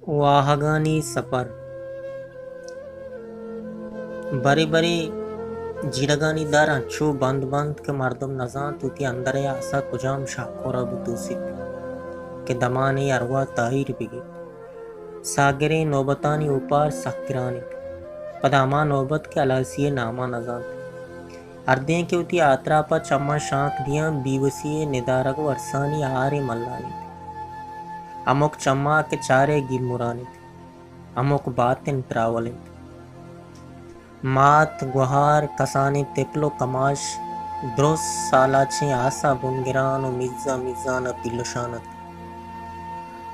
वाहगानी सफर बरी बरी जिडगानी दार अंचू बंद बंद के मर्दम नजान तुती अंदर आसा कुजाम शाकोरा बुतूसित के दमानी अरवा ताहिर बिगी सागरे नौबतानी ऊपर सकिरानी पदामा नौबत के अलासिये नामा नजान अर्दे के उती आत्रा पर चम्मा शांक दिया बीवसीय निदारक वर्षानी आरे मल्लानी अमुक चम्मा के चारे गिलमुरानी अमुक बातिन त्रावले मात गुहार कसानी तेपलो कमाश द्रोस सालाचे आसा बुनगिरान मिज़्ज़ा मिज़्ज़ाना पिलशानत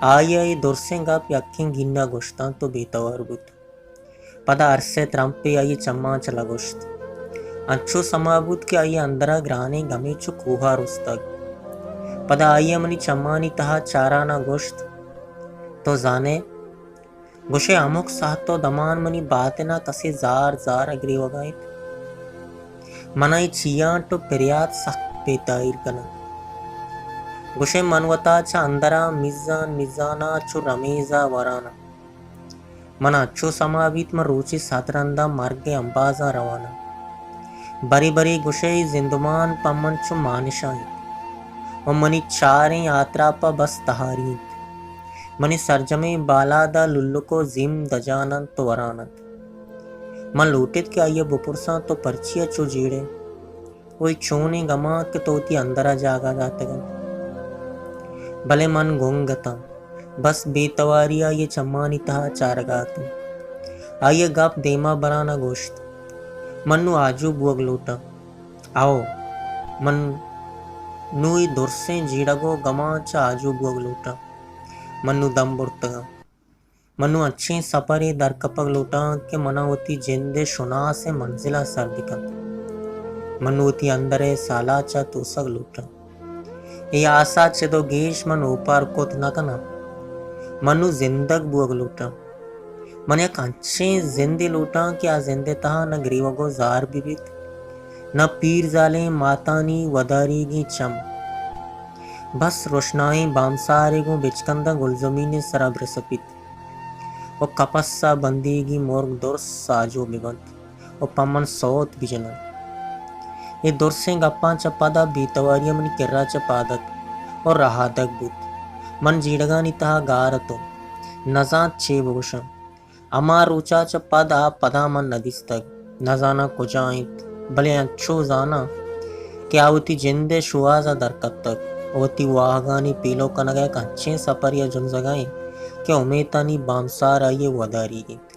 आई दुरसेंगा प्याखें गिन्ना गोश्ता तो बेतवार बुत पदा अरसे त्रंपे आई चम्मा चला गोश्त अच्छो समाबुत के आई अंदरा ग्राने गमे चु कोहा रुस्तग पदा आई मनी चम्मानी तहा चाराना गोश्त तो जाने गुशे अमुक सातो दमान मनी बातना तसे जार जार अग्री वगाइत मनाई चिया तो पेरियात सख्त पेताइर कना गुशे मनवता चा अंदरा मिज़ान मिज़ाना चु रमेजा वराना मना अच्छो समावित म रोची सातरंदा मार्गे अंबाजा रवाना बरी बरी गुशे जिंदुमान पमन चु मानिशाई और मनी चारें यात्रा पा बस तहारी मनी सरजमे बालादा लुल्लु को जिम दजानन तो वरानत मन लूटित के आइए बुपुरसा तो परचिया चो जीड़े वही चोने गमा के तोती अंदरा जागा जातगन भले मन गोंगता बस बेतवारिया ये चम्मानी तहा चारगात आइए गप देमा बराना गोश्त मन्नु आजू बुअग लूटा आओ मन नुई दुरसे जीड़गो गमा चा आजू बुअग लूटा मनु दम बुरतगा मनु अच्छे सपरे दर कपग लूटा के मनावती जिंदे शुना से मंजिला सर दिखत मनुवती अंदरे साला चा तोसग लूटा ये आशा चे दो गेश मन ऊपर कोत न कना मनु जिंदग बुअग लूटा मन एक अच्छे जिंदे लूटा क्या जिंदे तहा न ग्रीवगो जार बिबित न पीर जाले मातानी वदारीगी चम बस रोशनाई बामसारे को बिचकंदा गुलजमीन सरब रसपित और कपस्सा बंदीगी मोर्ग दुर्स साजो बिगंत और पमन सौत बिजना ये दुर्से गप्पा चपादा बीतवारिया मन किर्रा चपादक और रहादक बुत मन जीड़गा निता गारतो नजात छे भूषण अमार ऊंचा चपादा पदा मन नदिस्तक नजाना कुजाइत भले अच्छो जाना क्या होती जिंदे शुआजा दरकत तक ओती वाहगानी पीलो कनगय कंचे सपर या जुन जगाए के उमेतानी बामसार आइए वदारी गीत